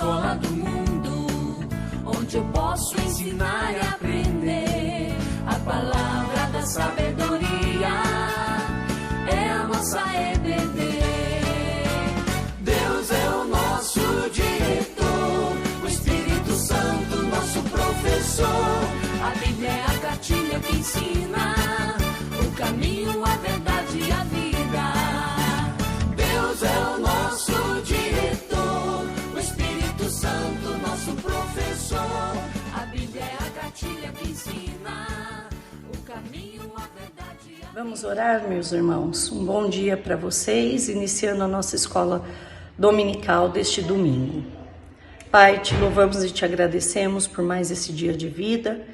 escola do mundo, onde eu posso ensinar e aprender. A palavra da sabedoria é a nossa EBD. Deus é o nosso diretor, o Espírito Santo nosso professor. A Bíblia é a cartilha que ensina o caminho, a verdade e a vida. Deus é o nosso diretor, o Espírito Santo nosso professor. A Bíblia é a cartilha que ensina o caminho, a verdade e a vida. Vamos orar, meus irmãos. Um bom dia para vocês, iniciando a nossa escola dominical deste domingo. Pai, te louvamos e te agradecemos por mais esse dia de vida.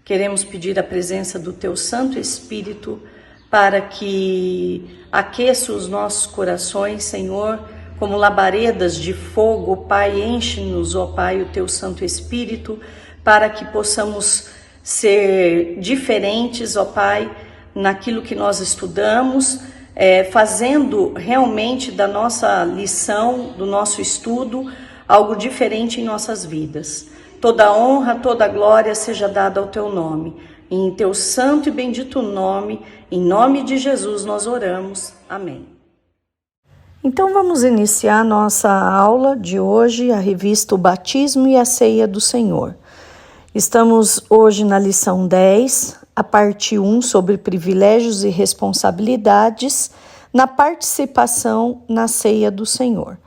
Queremos pedir a presença do Teu Santo Espírito para que aqueça os nossos corações, Senhor, como labaredas de fogo. Pai, enche-nos, ó Pai, o Teu Santo Espírito, para que possamos ser diferentes, ó Pai, naquilo que nós estudamos, fazendo realmente da nossa lição, do nosso estudo, algo diferente em nossas vidas. Toda honra, toda glória seja dada ao Teu nome. Em Teu santo e bendito nome, em nome de Jesus nós oramos. Amém. Então vamos iniciar nossa aula de hoje, a revista O Batismo e a Ceia do Senhor. Estamos hoje na lição 10, a parte 1 sobre privilégios e responsabilidades na participação na Ceia do Senhor.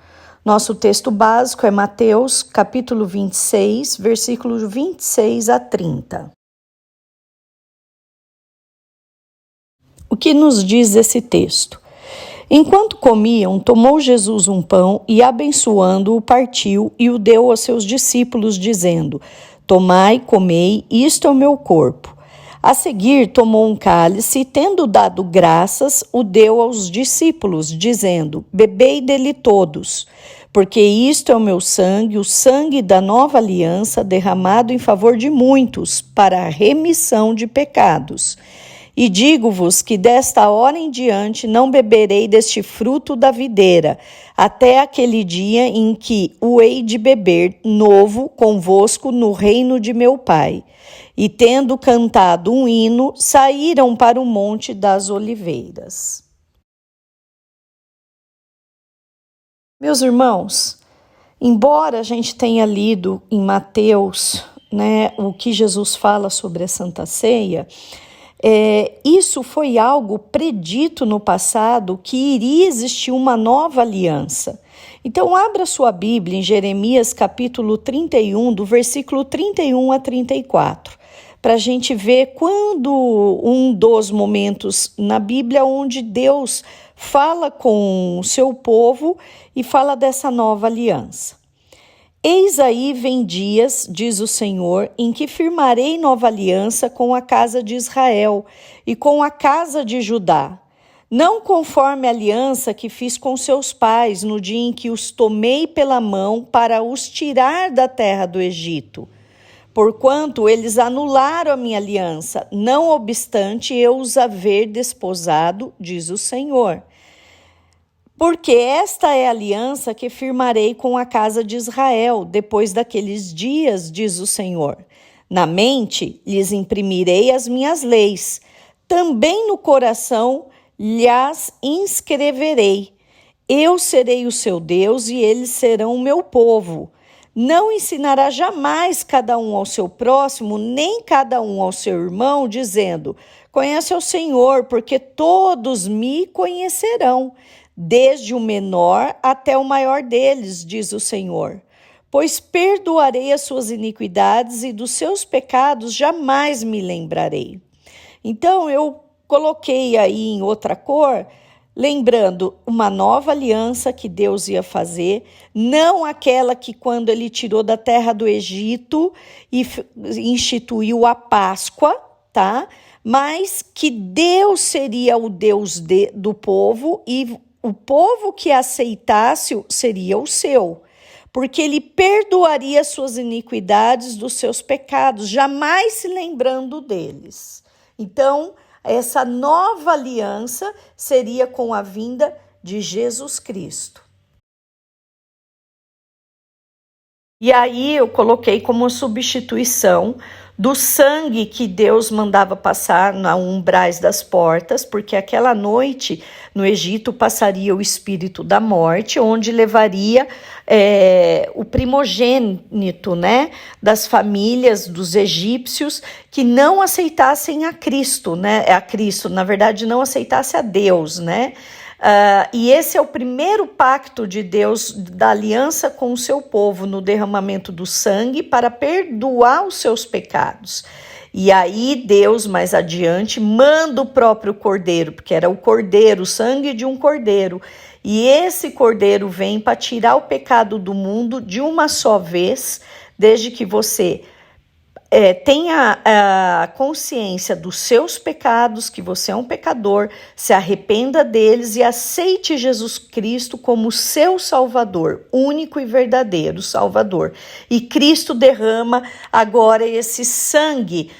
Nosso texto básico é Mateus, capítulo 26, versículos 26 a 30. O que nos diz esse texto? Enquanto comiam, tomou Jesus um pão e, abençoando-o, partiu e o deu aos seus discípulos, dizendo: Tomai, comei, isto é o meu corpo. A seguir, tomou um cálice e, tendo dado graças, o deu aos discípulos, dizendo: Bebei dele todos, porque isto é o meu sangue, o sangue da nova aliança, derramado em favor de muitos, para a remissão de pecados. E digo-vos que desta hora em diante não beberei deste fruto da videira, até aquele dia em que o hei de beber novo convosco no reino de meu Pai. E tendo cantado um hino, saíram para o Monte das Oliveiras. Meus irmãos, embora a gente tenha lido em Mateus, o que Jesus fala sobre a Santa Ceia, isso foi algo predito no passado, que iria existir uma nova aliança. Então, abra sua Bíblia em Jeremias capítulo 31, do versículo 31 a 34, para a gente ver quando um dos momentos na Bíblia onde Deus fala com o seu povo e fala dessa nova aliança. Eis aí vem dias, diz o Senhor, em que firmarei nova aliança com a casa de Israel e com a casa de Judá, não conforme a aliança que fiz com seus pais no dia em que os tomei pela mão para os tirar da terra do Egito. Porquanto eles anularam a minha aliança, não obstante eu os haver desposado, diz o Senhor. Porque esta é a aliança que firmarei com a casa de Israel, depois daqueles dias, diz o Senhor. Na mente lhes imprimirei as minhas leis, também no coração lhes inscreverei. Eu serei o seu Deus e eles serão o meu povo. Não ensinará jamais cada um ao seu próximo, nem cada um ao seu irmão, dizendo: Conhece o Senhor, porque todos me conhecerão, desde o menor até o maior deles, diz o Senhor. Pois perdoarei as suas iniquidades e dos seus pecados jamais me lembrarei. Então eu coloquei aí em outra cor, lembrando uma nova aliança que Deus ia fazer, não aquela que quando ele tirou da terra do Egito e instituiu a Páscoa, tá? Mas que Deus seria o Deus do povo e o povo que aceitasse seria o seu, porque ele perdoaria suas iniquidades dos seus pecados, jamais se lembrando deles. Então, essa nova aliança seria com a vinda de Jesus Cristo. E aí eu coloquei como substituição do sangue que Deus mandava passar na umbrais das portas, porque aquela noite no Egito passaria o espírito da morte, onde levaria o primogênito, né, das famílias dos egípcios que não aceitassem a Cristo, né, na verdade não aceitasse a Deus, né. E esse é o primeiro pacto de Deus, da aliança com o seu povo, no derramamento do sangue para perdoar os seus pecados. E aí Deus, mais adiante, manda o próprio cordeiro, porque era o cordeiro, o sangue de um cordeiro. E esse cordeiro vem para tirar o pecado do mundo de uma só vez, desde que você tenha a consciência dos seus pecados, que você é um pecador, se arrependa deles e aceite Jesus Cristo como seu Salvador, único e verdadeiro Salvador. E Cristo derrama agora esse sangue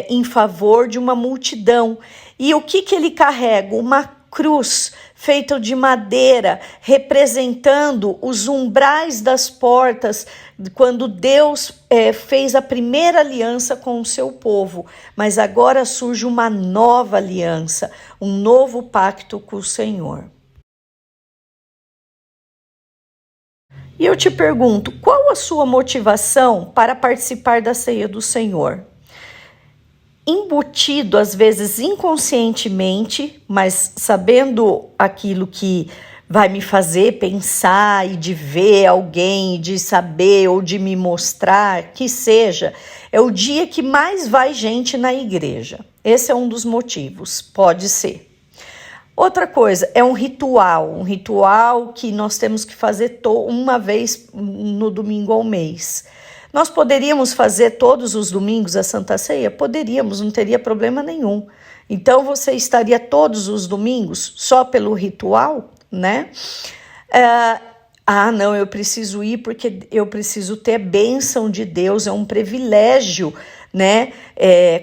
em favor de uma multidão. E o que ele carrega? Uma cruz feita de madeira, representando os umbrais das portas, quando Deus fez a primeira aliança com o seu povo. Mas agora surge uma nova aliança, um novo pacto com o Senhor. E eu te pergunto, qual a sua motivação para participar da ceia do Senhor? Embutido, às vezes inconscientemente, mas sabendo aquilo que vai me fazer pensar e de ver alguém, de saber ou de me mostrar, que seja, é o dia que mais vai gente na igreja. Esse é um dos motivos, pode ser. Outra coisa, é um ritual que nós temos que fazer uma vez no domingo ao mês. Nós poderíamos fazer todos os domingos a Santa Ceia? Poderíamos, não teria problema nenhum. Então, você estaria todos os domingos só pelo ritual, né? Não, eu preciso ir porque eu preciso ter bênção de Deus, é um privilégio, né?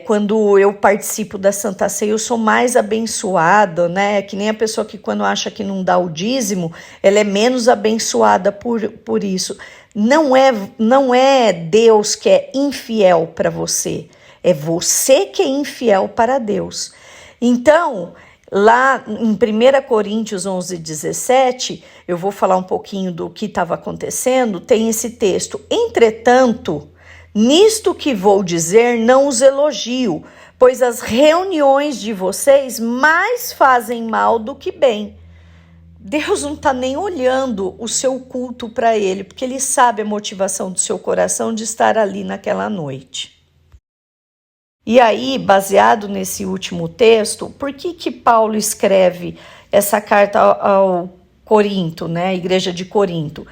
Quando eu participo da Santa Ceia, eu sou mais abençoada, né? Que nem a pessoa que quando acha que não dá o dízimo, ela é menos abençoada por isso. Não é Deus que é infiel para você, é você que é infiel para Deus. Então, lá em 1 Coríntios 11:17, eu vou falar um pouquinho do que estava acontecendo, tem esse texto. Entretanto, nisto que vou dizer não os elogio, pois as reuniões de vocês mais fazem mal do que bem. Deus não está nem olhando o seu culto para ele, porque ele sabe a motivação do seu coração de estar ali naquela noite. E aí, baseado nesse último texto, por que Paulo escreve essa carta ao Corinto, né, a igreja de Corinto?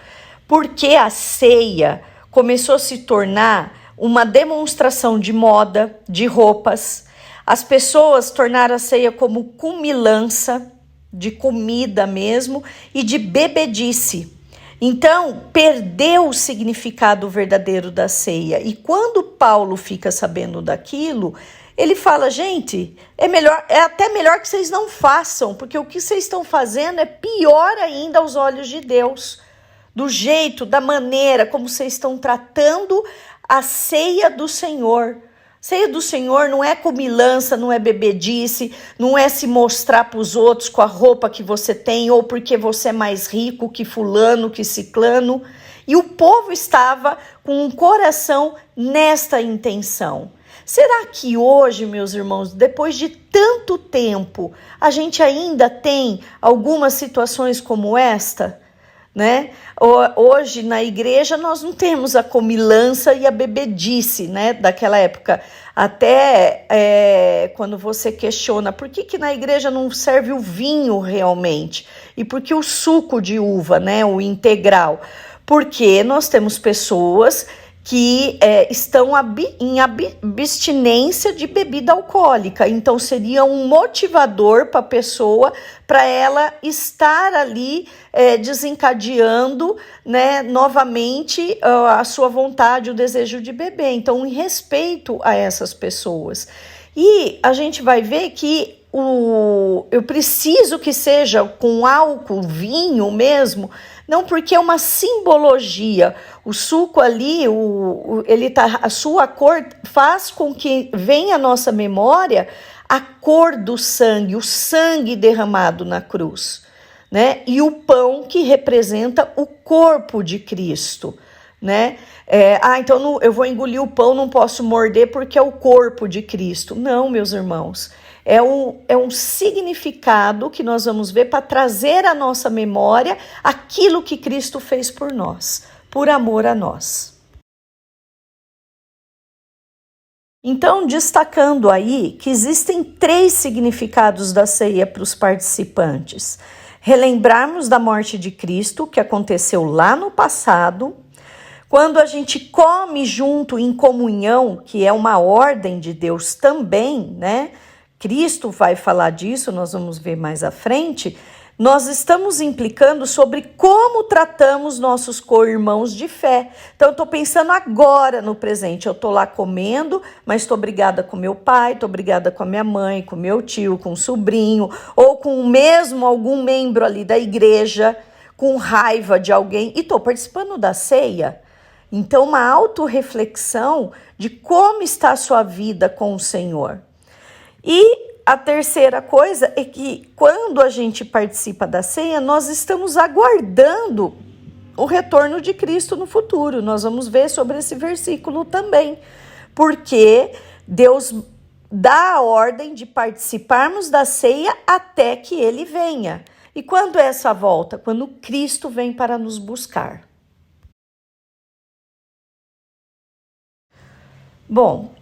Porque a ceia começou a se tornar uma demonstração de moda, de roupas. As pessoas tornaram a ceia como cumilança, de comida mesmo, e de bebedice. Então, perdeu o significado verdadeiro da ceia. E quando Paulo fica sabendo daquilo, ele fala, gente, é até melhor que vocês não façam, porque o que vocês estão fazendo é pior ainda aos olhos de Deus. Do jeito, da maneira como vocês estão tratando a ceia do Senhor. Ceia do Senhor não é comilança, não é bebedice, não é se mostrar para os outros com a roupa que você tem ou porque você é mais rico que fulano, que ciclano. E o povo estava com um coração nesta intenção. Será que hoje, meus irmãos, depois de tanto tempo, a gente ainda tem algumas situações como esta? Né? Hoje na igreja nós não temos a comilança e a bebedice, né, daquela época. Até quando você questiona por que na igreja não serve o vinho realmente e por que o suco de uva, né, o integral, porque nós temos pessoas que estão em abstinência de bebida alcoólica. Então, seria um motivador para a pessoa, para ela estar ali desencadeando, né, novamente a sua vontade, o desejo de beber. Então, em respeito a essas pessoas. E a gente vai ver que eu preciso que seja com álcool, vinho mesmo, Não, porque é uma simbologia. O suco ali, a sua cor faz com que venha à nossa memória a cor do sangue, o sangue derramado na cruz, né? E o pão que representa o corpo de Cristo, né? Então eu vou engolir o pão, não posso morder porque é o corpo de Cristo. Não, meus irmãos, é um significado que nós vamos ver para trazer à nossa memória aquilo que Cristo fez por nós, por amor a nós. Então, destacando aí que existem 3 significados da ceia para os participantes. Relembrarmos da morte de Cristo, que aconteceu lá no passado. Quando a gente come junto em comunhão, que é uma ordem de Deus também, né? Cristo vai falar disso, nós vamos ver mais à frente. Nós estamos implicando sobre como tratamos nossos co-irmãos de fé. Então, eu estou pensando agora no presente. Eu estou lá comendo, mas estou brigada com meu pai, estou brigada com a minha mãe, com meu tio, com o sobrinho, ou com mesmo algum membro ali da igreja, com raiva de alguém, e estou participando da ceia. Então, uma autorreflexão de como está a sua vida com o Senhor. E a terceira coisa é que quando a gente participa da ceia, nós estamos aguardando o retorno de Cristo no futuro. Nós vamos ver sobre esse versículo também, porque Deus dá a ordem de participarmos da ceia até que Ele venha. E quando é essa volta? Quando Cristo vem para nos buscar. Bom,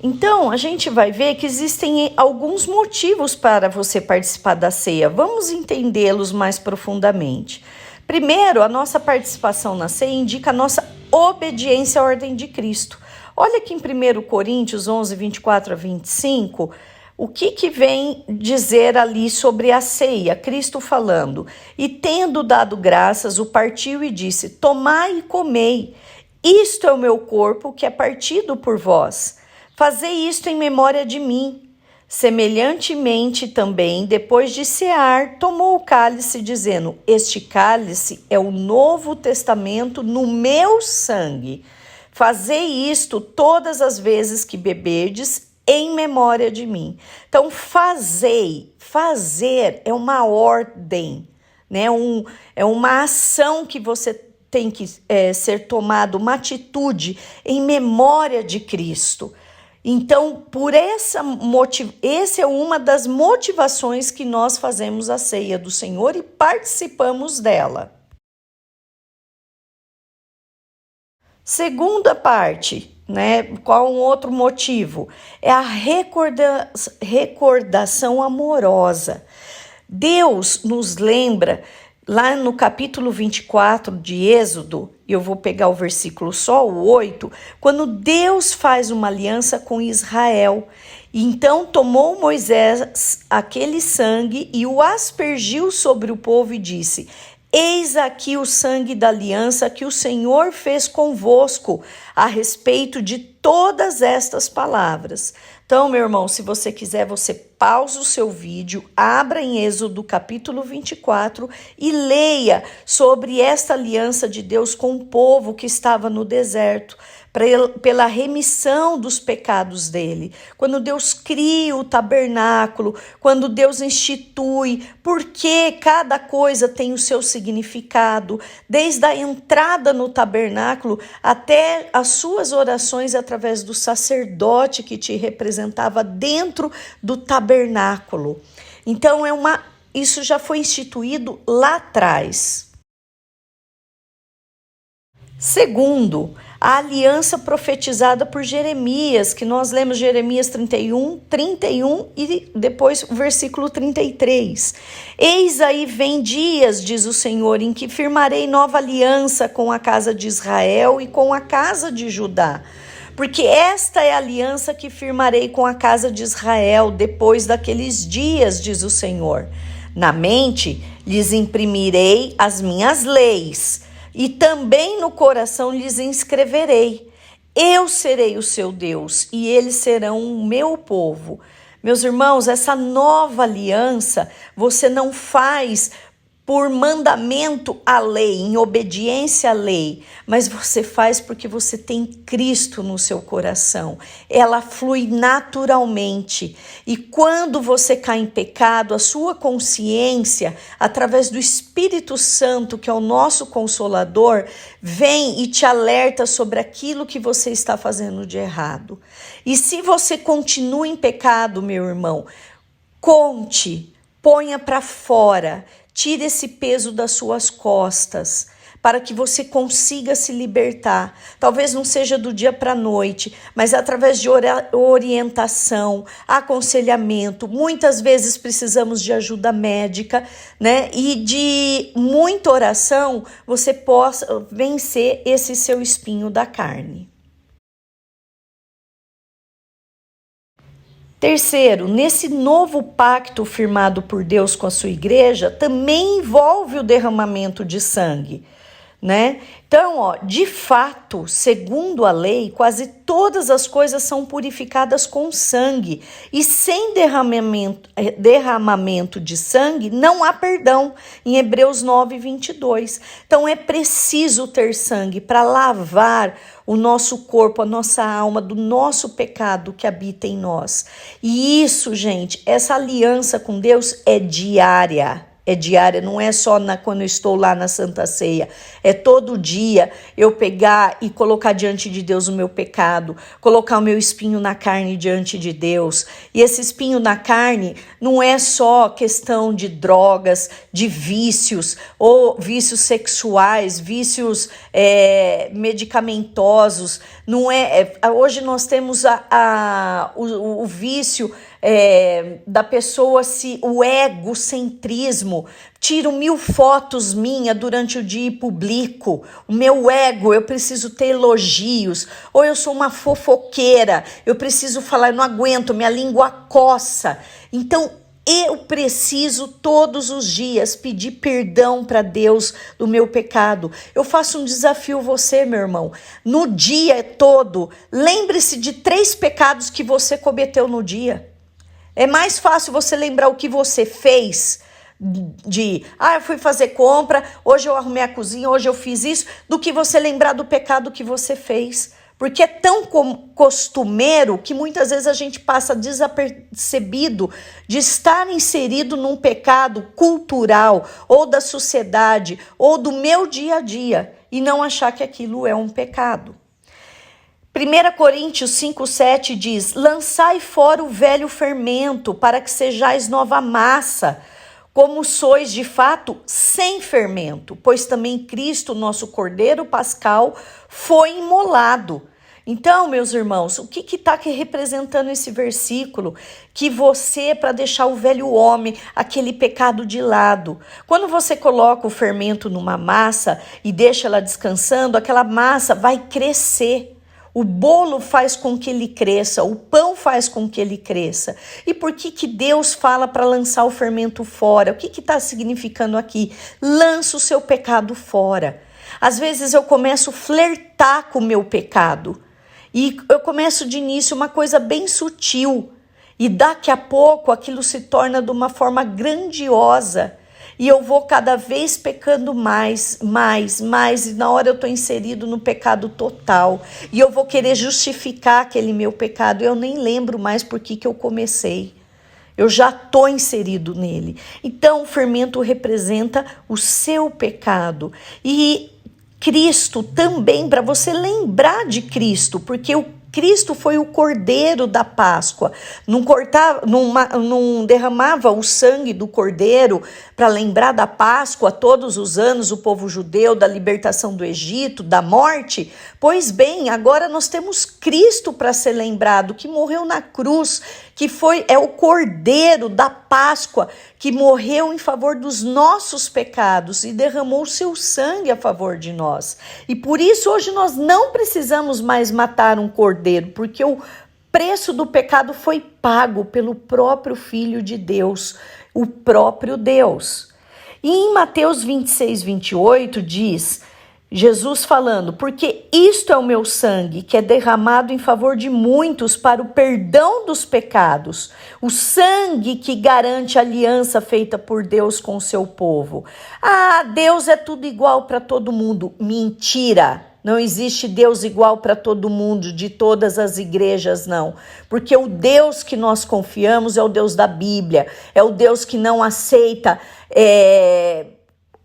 então a gente vai ver que existem alguns motivos para você participar da ceia. Vamos entendê-los mais profundamente. Primeiro, a nossa participação na ceia indica a nossa obediência à ordem de Cristo. Olha aqui em 1 Coríntios 11, 24 a 25, o que vem dizer ali sobre a ceia? Cristo falando: e tendo dado graças, o partiu e disse: tomai e comei. Isto é o meu corpo que é partido por vós. Fazei isto em memória de mim. Semelhantemente também, depois de cear, tomou o cálice, dizendo: este cálice é o novo testamento no meu sangue. Fazei isto todas as vezes que beberdes em memória de mim. Então, fazer é uma ordem, né? É uma ação que você tem que ser tomado, uma atitude em memória de Cristo. Então, essa é uma das motivações que nós fazemos a ceia do Senhor e participamos dela. Segunda parte, né? Qual um outro motivo? É a recordação amorosa. Deus nos lembra. Lá no capítulo 24 de Êxodo, eu vou pegar o versículo só, o 8, quando Deus faz uma aliança com Israel. Então tomou Moisés aquele sangue e o aspergiu sobre o povo e disse: eis aqui o sangue da aliança que o Senhor fez convosco a respeito de todas estas palavras. Então, meu irmão, se você quiser, você pausa o seu vídeo, abra em Êxodo capítulo 24 e leia sobre esta aliança de Deus com o povo que estava no deserto, pela remissão dos pecados dele. Quando Deus cria o tabernáculo, quando Deus institui, porque cada coisa tem o seu significado, desde a entrada no tabernáculo até as suas orações através do sacerdote que te representava dentro do tabernáculo. Então isso já foi instituído lá atrás. Segundo, a aliança profetizada por Jeremias, que nós lemos Jeremias 31 e depois o versículo 33. Eis aí vem dias, diz o Senhor, em que firmarei nova aliança com a casa de Israel e com a casa de Judá. Porque esta é a aliança que firmarei com a casa de Israel depois daqueles dias, diz o Senhor. Na mente lhes imprimirei as minhas leis, e também no coração lhes inscreverei. Eu serei o seu Deus, e eles serão o meu povo. Meus irmãos, essa nova aliança você não faz por mandamento à lei, em obediência à lei, mas você faz porque você tem Cristo no seu coração. Ela flui naturalmente. E quando você cai em pecado, a sua consciência, através do Espírito Santo, que é o nosso Consolador, vem e te alerta sobre aquilo que você está fazendo de errado. E se você continua em pecado, meu irmão, conte, ponha para fora, tire esse peso das suas costas, para que você consiga se libertar. Talvez não seja do dia para a noite, mas através de orientação, aconselhamento. Muitas vezes precisamos de ajuda médica, né? E de muita oração, você possa vencer esse seu espinho da carne. Terceiro, nesse novo pacto firmado por Deus com a sua igreja, também envolve o derramamento de sangue, né? Então, de fato, segundo a lei, quase todas as coisas são purificadas com sangue, e sem derramamento de sangue não há perdão, em Hebreus 9:22. Então, é preciso ter sangue para lavar o nosso corpo, a nossa alma, do nosso pecado que habita em nós. E isso, gente, essa aliança com Deus é diária. É diária, não é só quando eu estou lá na Santa Ceia. É todo dia eu pegar e colocar diante de Deus o meu pecado, colocar o meu espinho na carne diante de Deus. E esse espinho na carne não é só questão de drogas, de vícios, ou vícios sexuais, vícios medicamentosos. Não hoje nós temos o vício da pessoa, o egocentrismo. Tiro 1000 fotos minhas durante o dia e publico. O meu ego, eu preciso ter elogios. Ou eu sou uma fofoqueira, eu preciso falar, eu não aguento, minha língua coça. Então, eu preciso todos os dias pedir perdão para Deus do meu pecado. Eu faço um desafio a você, meu irmão. No dia todo, lembre-se de 3 pecados que você cometeu no dia. É mais fácil você lembrar o que você fez, eu fui fazer compra, hoje eu arrumei a cozinha, hoje eu fiz isso, do que você lembrar do pecado que você fez. Porque é tão costumeiro que muitas vezes a gente passa desapercebido de estar inserido num pecado cultural, ou da sociedade, ou do meu dia a dia, e não achar que aquilo é um pecado. 1 Coríntios 5,7 diz: lançai fora o velho fermento, para que sejais nova massa, como sois de fato sem fermento, pois também Cristo, nosso Cordeiro Pascal, foi imolado. Então, meus irmãos, o que está representando esse versículo? Que você, para deixar o velho homem, aquele pecado de lado. Quando você coloca o fermento numa massa e deixa ela descansando, aquela massa vai crescer. O bolo faz com que ele cresça, o pão faz com que ele cresça. E por que Deus fala para lançar o fermento fora? O que está significando aqui? Lança o seu pecado fora. Às vezes eu começo a flertar com o meu pecado. E eu começo de início uma coisa bem sutil. E daqui a pouco aquilo se torna de uma forma grandiosa. E eu vou cada vez pecando mais, e na hora eu estou inserido no pecado total. E eu vou querer justificar aquele meu pecado, eu nem lembro mais por que eu comecei. Eu já estou inserido nele. Então, o fermento representa o seu pecado. E Cristo também, para você lembrar de Cristo, porque Cristo foi o cordeiro da Páscoa, não derramava o sangue do cordeiro para lembrar da Páscoa todos os anos, o povo judeu, da libertação do Egito, da morte. Pois bem, agora nós temos Cristo para ser lembrado, que morreu na cruz, que é o cordeiro da Páscoa, que morreu em favor dos nossos pecados e derramou o seu sangue a favor de nós. E por isso hoje nós não precisamos mais matar um cordeiro, porque o preço do pecado foi pago pelo próprio Filho de Deus, o próprio Deus. E em Mateus 26, 28 diz: Jesus falando, porque isto é o meu sangue, que é derramado em favor de muitos para o perdão dos pecados. O sangue que garante a aliança feita por Deus com o seu povo. Ah, Deus é tudo igual para todo mundo. Mentira! Não existe Deus igual para todo mundo, de todas as igrejas, não. Porque o Deus que nós confiamos é o Deus da Bíblia. É o Deus que não aceita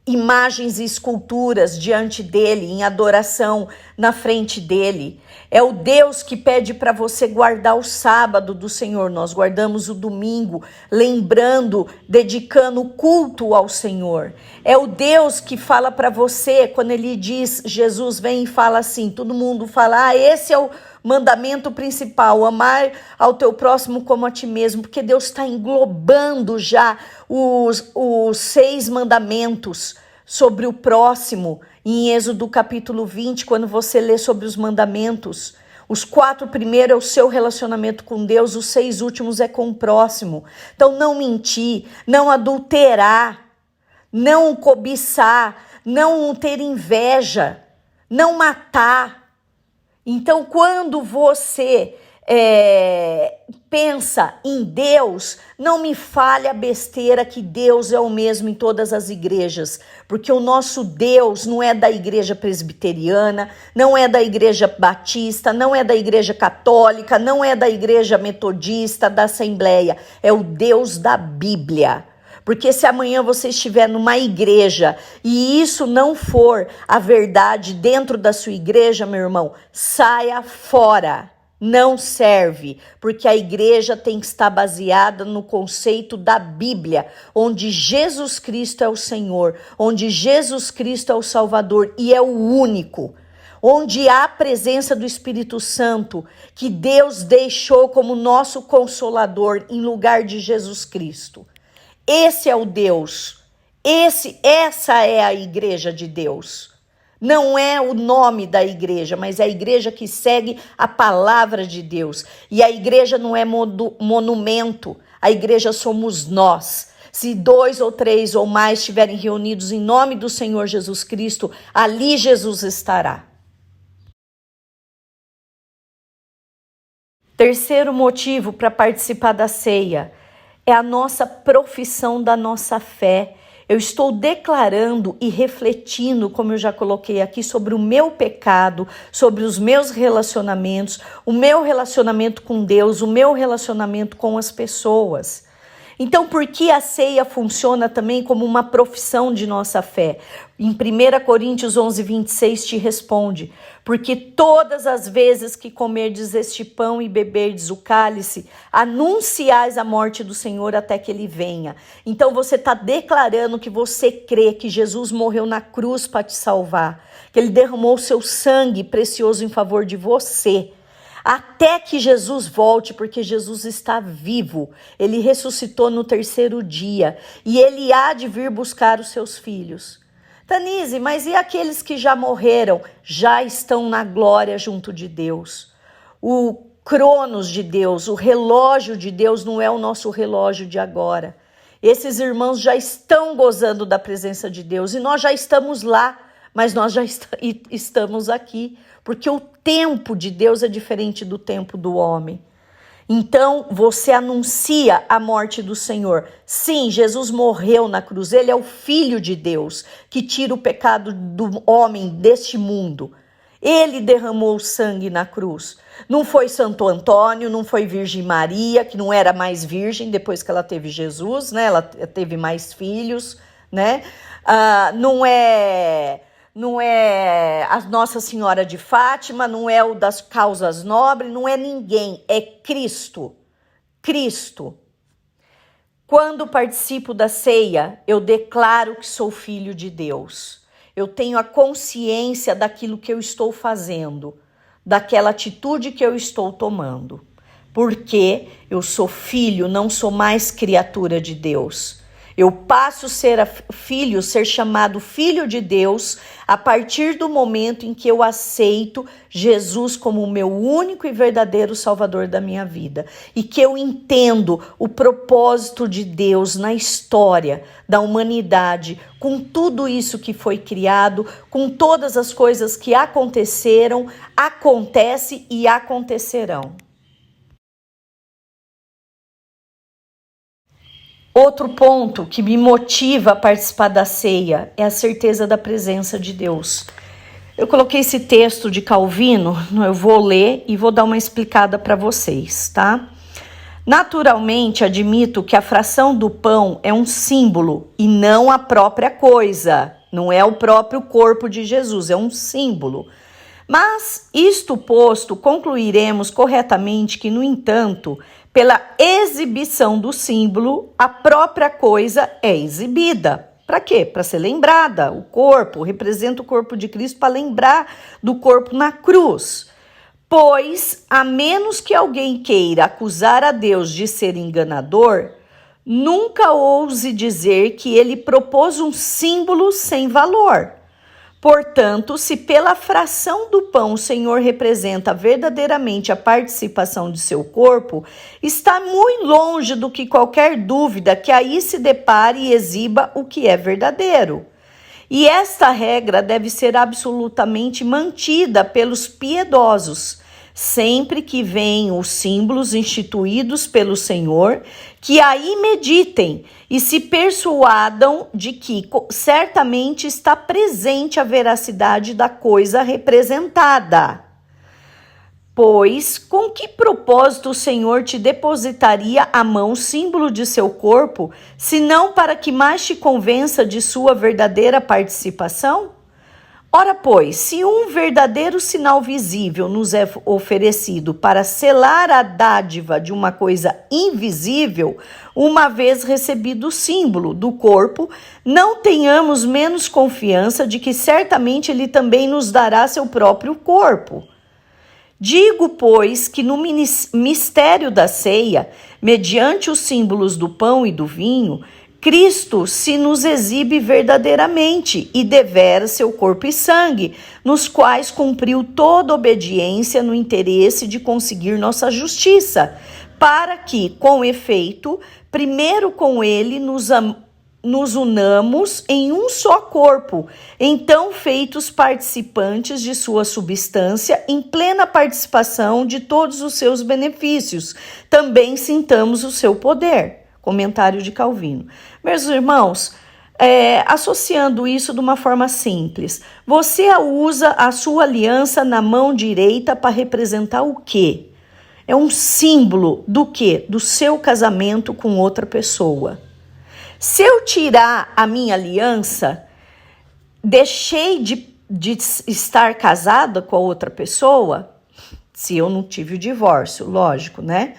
imagens e esculturas diante dele, em adoração na frente dele. É o Deus que pede para você guardar o sábado do Senhor. Nós guardamos o domingo, lembrando, dedicando culto ao Senhor. É o Deus que fala para você, quando ele diz, Jesus vem e fala assim, todo mundo fala, esse é o mandamento principal, amar ao teu próximo como a ti mesmo, porque Deus está englobando já os 6 mandamentos sobre o próximo, em Êxodo capítulo 20, quando você lê sobre os mandamentos. Os 4 primeiros é o seu relacionamento com Deus, os 6 últimos é com o próximo. Então não mentir, não adulterar, não cobiçar, não ter inveja, não matar. Então, quando você pensa em Deus, não me fale a besteira que Deus é o mesmo em todas as igrejas, porque o nosso Deus não é da igreja presbiteriana, não é da igreja batista, não é da igreja católica, não é da igreja metodista, da Assembleia, é o Deus da Bíblia. Porque se amanhã você estiver numa igreja e isso não for a verdade dentro da sua igreja, meu irmão, saia fora. Não serve, porque a igreja tem que estar baseada no conceito da Bíblia, onde Jesus Cristo é o Senhor, onde Jesus Cristo é o Salvador e é o único. Onde há a presença do Espírito Santo, que Deus deixou como nosso consolador em lugar de Jesus Cristo. Esse é o Deus, essa é a igreja de Deus. Não é o nome da igreja, mas é a igreja que segue a palavra de Deus. E a igreja não é monumento, a igreja somos nós. Se 2 ou 3 ou mais estiverem reunidos em nome do Senhor Jesus Cristo, ali Jesus estará. Terceiro motivo para participar da ceia é a nossa profissão da nossa fé. Eu estou declarando e refletindo, como eu já coloquei aqui, sobre o meu pecado, sobre os meus relacionamentos, o meu relacionamento com Deus, o meu relacionamento com as pessoas. Então, por que a ceia funciona também como uma profissão de nossa fé? Em 1 Coríntios 11, 26 te responde, porque todas as vezes que comerdes este pão e beberdes o cálice, anunciais a morte do Senhor até que ele venha. Então você está declarando que você crê que Jesus morreu na cruz para te salvar, que ele derramou o seu sangue precioso em favor de você, até que Jesus volte, porque Jesus está vivo. Ele ressuscitou no 3º dia e ele há de vir buscar os seus filhos. Tanise, mas e aqueles que já morreram? Já estão na glória junto de Deus. O cronos de Deus, o relógio de Deus não é o nosso relógio de agora. Esses irmãos já estão gozando da presença de Deus e nós já estamos lá, mas nós já estamos aqui, porque o tempo de Deus é diferente do tempo do homem. Então, você anuncia a morte do Senhor. Sim, Jesus morreu na cruz, ele é o Filho de Deus, que tira o pecado do homem deste mundo. Ele derramou o sangue na cruz. Não foi Santo Antônio, não foi Virgem Maria, que não era mais virgem depois que ela teve Jesus, né? Ela teve mais filhos, né? Não é a Nossa Senhora de Fátima, não é o das causas nobres, não é ninguém, é Cristo. Cristo. Quando participo da ceia, eu declaro que sou filho de Deus. Eu tenho a consciência daquilo que eu estou fazendo, daquela atitude que eu estou tomando. Porque eu sou filho, não sou mais criatura de Deus. Eu passo a ser filho, ser chamado filho de Deus, a partir do momento em que eu aceito Jesus como o meu único e verdadeiro Salvador da minha vida. E que eu entendo o propósito de Deus na história da humanidade, com tudo isso que foi criado, com todas as coisas que aconteceram, acontecem e acontecerão. Outro ponto que me motiva a participar da ceia é a certeza da presença de Deus. Eu coloquei esse texto de Calvino, eu vou ler e vou dar uma explicada para vocês, tá? Naturalmente, admito que a fração do pão é um símbolo e não a própria coisa. Não é o próprio corpo de Jesus, é um símbolo. Mas, isto posto, concluiremos corretamente que, no entanto, pela exibição do símbolo, a própria coisa é exibida. Para quê? Para ser lembrada. O corpo representa o corpo de Cristo para lembrar do corpo na cruz. Pois, a menos que alguém queira acusar a Deus de ser enganador, nunca ouse dizer que ele propôs um símbolo sem valor. Portanto, se pela fração do pão o Senhor representa verdadeiramente a participação de seu corpo, está muito longe do que qualquer dúvida que aí se depare e exiba o que é verdadeiro. E esta regra deve ser absolutamente mantida pelos piedosos, sempre que venham os símbolos instituídos pelo Senhor, que aí meditem e se persuadam de que certamente está presente a veracidade da coisa representada. Pois, com que propósito o Senhor te depositaria à mão o símbolo de seu corpo, senão para que mais te convença de sua verdadeira participação? Ora, pois, se um verdadeiro sinal visível nos é oferecido para selar a dádiva de uma coisa invisível, uma vez recebido o símbolo do corpo, não tenhamos menos confiança de que certamente ele também nos dará seu próprio corpo. Digo, pois, que no mistério da ceia, mediante os símbolos do pão e do vinho, Cristo se nos exibe verdadeiramente e devera seu corpo e sangue, nos quais cumpriu toda obediência no interesse de conseguir nossa justiça, para que, com efeito, primeiro com ele nos unamos em um só corpo, então feitos participantes de sua substância, em plena participação de todos os seus benefícios, também sintamos o seu poder. Comentário de Calvino. Meus irmãos, associando isso de uma forma simples, você usa a sua aliança na mão direita para representar o quê? É um símbolo do quê? Do seu casamento com outra pessoa. Se eu tirar a minha aliança, deixei de estar casada com a outra pessoa, se eu não tive o divórcio, lógico, né?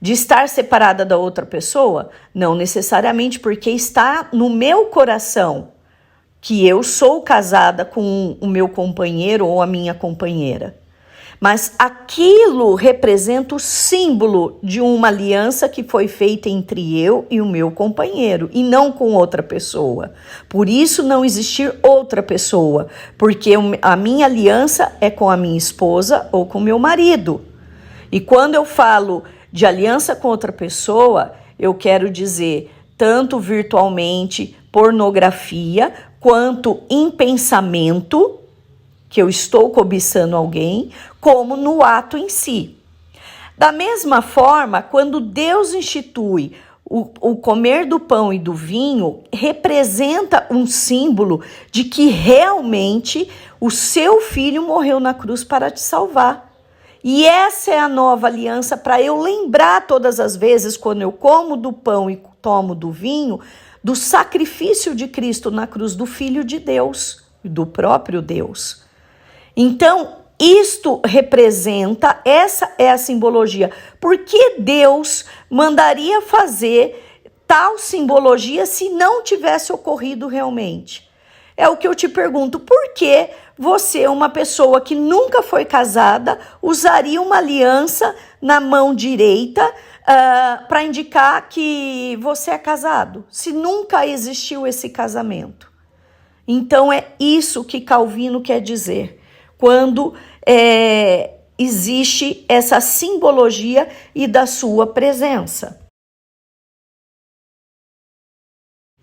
De estar separada da outra pessoa? Não necessariamente, porque está no meu coração que eu sou casada com o meu companheiro ou a minha companheira. Mas aquilo representa o símbolo de uma aliança que foi feita entre eu e o meu companheiro, e não com outra pessoa. Por isso não existir outra pessoa, porque a minha aliança é com a minha esposa ou com o meu marido. E quando eu falo de aliança com outra pessoa, eu quero dizer tanto virtualmente, pornografia, quanto em pensamento, que eu estou cobiçando alguém, como no ato em si. Da mesma forma, quando Deus institui o comer do pão e do vinho, representa um símbolo de que realmente o seu filho morreu na cruz para te salvar. E essa é a nova aliança para eu lembrar todas as vezes, quando eu como do pão e tomo do vinho, do sacrifício de Cristo na cruz, do Filho de Deus, do próprio Deus. Então, isto representa, essa é a simbologia. Por que Deus mandaria fazer tal simbologia se não tivesse ocorrido realmente? É o que eu te pergunto, por que você, uma pessoa que nunca foi casada, usaria uma aliança na mão direita para indicar que você é casado, se nunca existiu esse casamento. Então é isso que Calvino quer dizer, quando existe essa simbologia e da sua presença.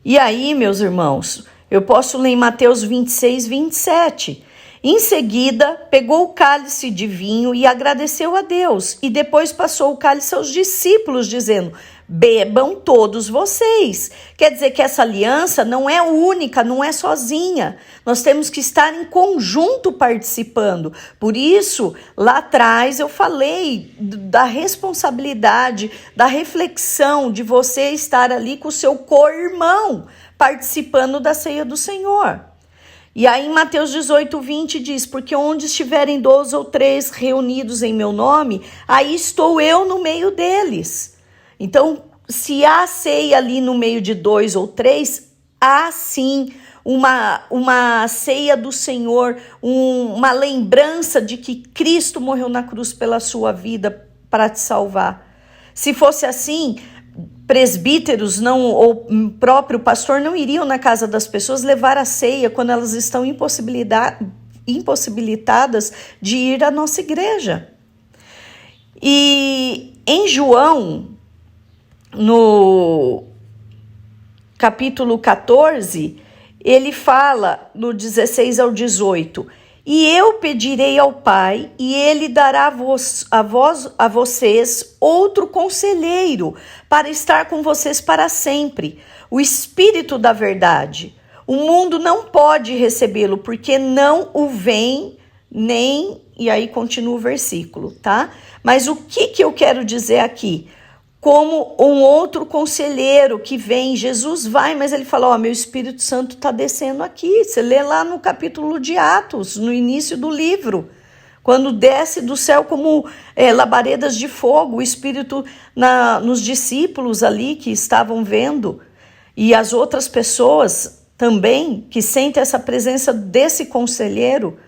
E aí, meus irmãos, eu posso ler em Mateus 26, 27. Em seguida, pegou o cálice de vinho e agradeceu a Deus, e depois passou o cálice aos discípulos, dizendo: bebam todos vocês. Quer dizer que essa aliança não é única, não é sozinha. Nós temos que estar em conjunto participando. Por isso, lá atrás eu falei da responsabilidade, da reflexão de você estar ali com o seu co-irmão, participando da ceia do Senhor. E aí em Mateus 18, 20 diz: porque onde estiverem 2 ou 3 reunidos em meu nome, aí estou eu no meio deles. Então, se há ceia ali no meio de 2 ou 3, há sim uma ceia do Senhor, uma lembrança de que Cristo morreu na cruz pela sua vida para te salvar. Se fosse assim, presbíteros ou próprio pastor não iriam na casa das pessoas levar a ceia quando elas estão impossibilitadas de ir à nossa igreja. E em João, no capítulo 14, ele fala no 16 ao 18: e eu pedirei ao Pai, e ele dará a vocês outro conselheiro, para estar com vocês para sempre, o Espírito da verdade. O mundo não pode recebê-lo, porque não o vem, nem... E aí continua o versículo, tá? Mas o que eu quero dizer aqui? Como um outro conselheiro que vem, Jesus vai, mas ele fala: meu Espírito Santo está descendo aqui. Você lê lá no capítulo de Atos, no início do livro, quando desce do céu como labaredas de fogo, o Espírito nos discípulos ali que estavam vendo, e as outras pessoas também que sentem essa presença desse conselheiro.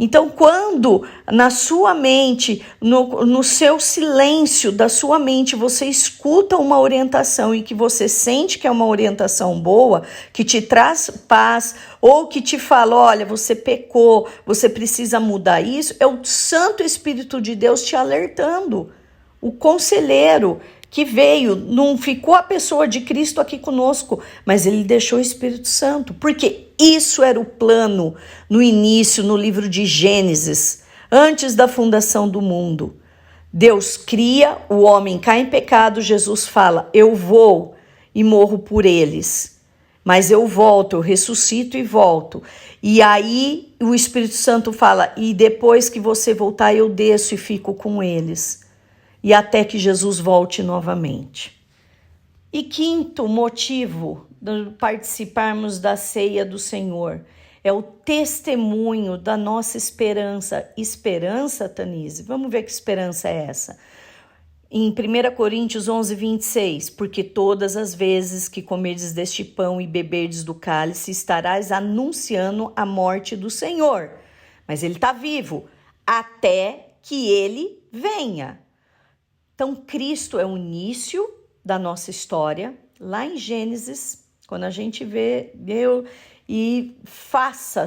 Então, quando na sua mente, no seu silêncio da sua mente, você escuta uma orientação e que você sente que é uma orientação boa, que te traz paz, ou que te fala: olha, você pecou, você precisa mudar isso, é o Santo Espírito de Deus te alertando. O conselheiro que veio, não ficou a pessoa de Cristo aqui conosco, mas ele deixou o Espírito Santo, porque isso era o plano no início, no livro de Gênesis, antes da fundação do mundo. Deus cria, o homem cai em pecado, Jesus fala: eu vou e morro por eles, mas eu volto, eu ressuscito e volto. E aí o Espírito Santo fala: e depois que você voltar, eu desço e fico com eles. E até que Jesus volte novamente. E quinto motivo de participarmos da ceia do Senhor é o testemunho da nossa esperança. Esperança, Tanise? Vamos ver que esperança é essa. Em 1 Coríntios 11, 26, porque todas as vezes que comerdes deste pão e beberdes do cálice, estarás anunciando a morte do Senhor. Mas ele está vivo, até que ele venha. Então, Cristo é o início da nossa história. Lá em Gênesis, quando a gente vê Deus e faça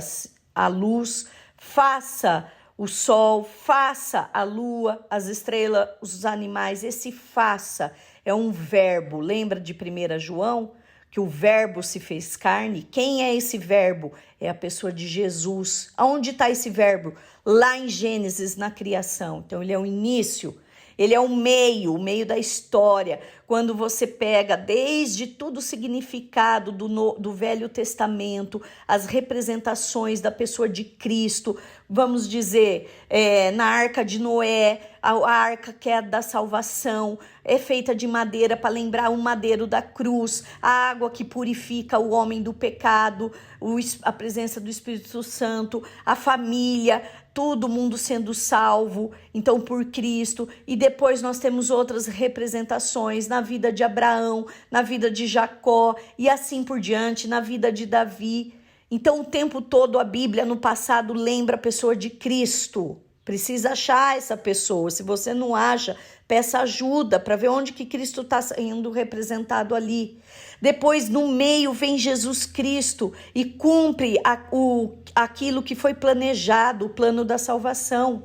a luz, faça o sol, faça a lua, as estrelas, os animais. Esse faça é um verbo. Lembra de 1 João? Que o verbo se fez carne. Quem é esse verbo? É a pessoa de Jesus. Aonde está esse verbo? Lá em Gênesis, na criação. Então, ele é o início. Ele é o meio da história. Quando você pega desde tudo o significado do Velho Testamento, as representações da pessoa de Cristo, vamos dizer, na Arca de Noé, a arca que é da salvação, é feita de madeira para lembrar o madeiro da cruz, a água que purifica o homem do pecado, a presença do Espírito Santo, a família, todo mundo sendo salvo, então por Cristo. E depois nós temos outras representações na vida de Abraão, na vida de Jacó e assim por diante, na vida de Davi. Então o tempo todo a Bíblia no passado lembra a pessoa de Cristo. Precisa achar essa pessoa. Se você não acha, peça ajuda para ver onde que Cristo está sendo representado ali. Depois, no meio, vem Jesus Cristo e cumpre aquilo que foi planejado, o plano da salvação.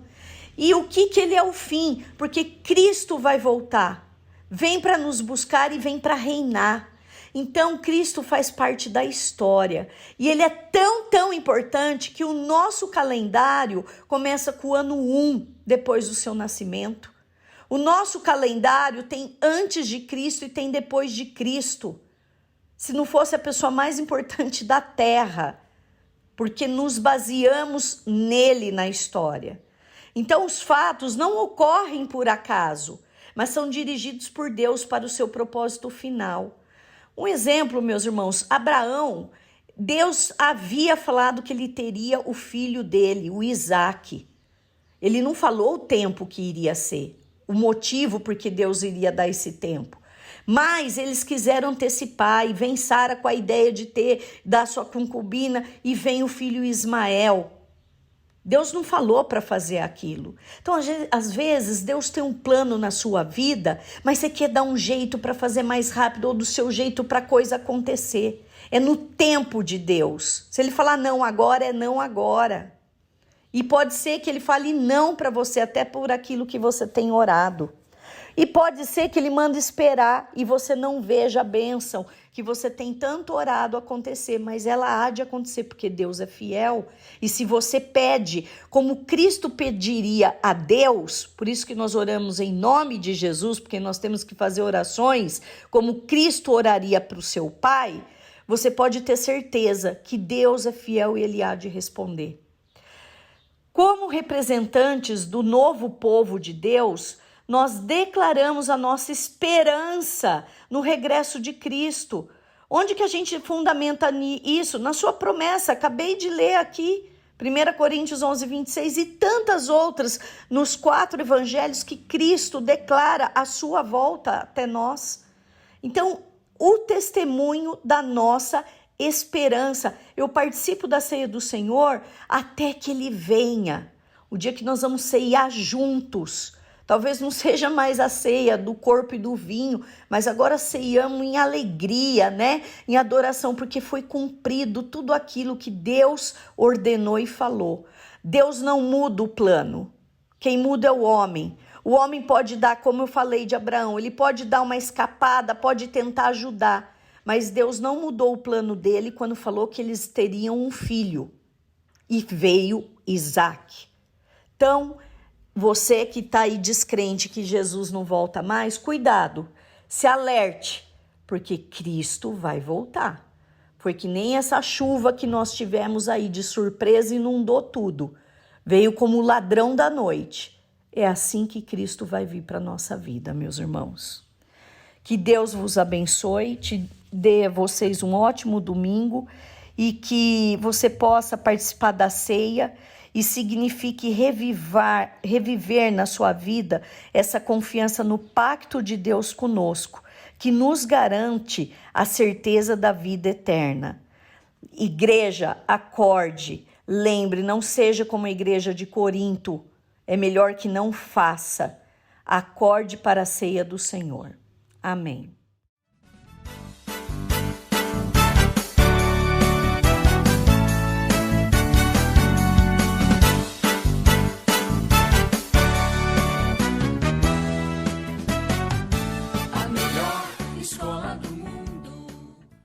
E o que ele é o fim? Porque Cristo vai voltar. Vem para nos buscar e vem para reinar. Então, Cristo faz parte da história. E ele é tão importante que o nosso calendário começa com o ano 1, depois do seu nascimento. O nosso calendário tem antes de Cristo e tem depois de Cristo. Se não fosse a pessoa mais importante da Terra, porque nos baseamos nele na história. Então, os fatos não ocorrem por acaso, mas são dirigidos por Deus para o seu propósito final. Um exemplo, meus irmãos, Abraão, Deus havia falado que ele teria o filho dele, o Isaque. Ele não falou o tempo que iria ser, o motivo por que Deus iria dar esse tempo. Mas eles quiseram antecipar e vem Sara com a ideia de dar sua concubina e vem o filho Ismael. Deus não falou para fazer aquilo. Então, às vezes, Deus tem um plano na sua vida, mas você quer dar um jeito para fazer mais rápido ou do seu jeito para a coisa acontecer. É no tempo de Deus. Se ele falar não agora, é não agora. E pode ser que ele fale não para você, até por aquilo que você tem orado. E pode ser que ele mande esperar e você não veja a bênção que você tem tanto orado acontecer, mas ela há de acontecer porque Deus é fiel. E se você pede como Cristo pediria a Deus, por isso que nós oramos em nome de Jesus, porque nós temos que fazer orações como Cristo oraria para o seu Pai, você pode ter certeza que Deus é fiel e ele há de responder. Como representantes do novo povo de Deus, nós declaramos a nossa esperança no regresso de Cristo. Onde que a gente fundamenta isso? Na sua promessa, acabei de ler aqui, 1 Coríntios 11, 26 e tantas outras nos 4 evangelhos que Cristo declara a sua volta até nós. Então, o testemunho da nossa esperança. Eu participo da ceia do Senhor até que Ele venha. O dia que nós vamos ceiar juntos. Talvez não seja mais a ceia do corpo e do vinho, mas agora ceiamos em alegria, né? Em adoração, porque foi cumprido tudo aquilo que Deus ordenou e falou. Deus não muda o plano. Quem muda é o homem. O homem pode dar, como eu falei de Abraão, ele pode dar uma escapada, pode tentar ajudar. Mas Deus não mudou o plano dele quando falou que eles teriam um filho. E veio Isaque. Então, você que está aí descrente que Jesus não volta mais, cuidado, se alerte, porque Cristo vai voltar. Foi que nem essa chuva que nós tivemos aí de surpresa inundou tudo. Veio como ladrão da noite. É assim que Cristo vai vir para a nossa vida, meus irmãos. Que Deus vos abençoe, te dê a vocês um ótimo domingo e que você possa participar da ceia e signifique reviver na sua vida essa confiança no pacto de Deus conosco, que nos garante a certeza da vida eterna. Igreja, acorde, lembre, não seja como a igreja de Corinto, é melhor que não faça. Acorde para a ceia do Senhor. Amém.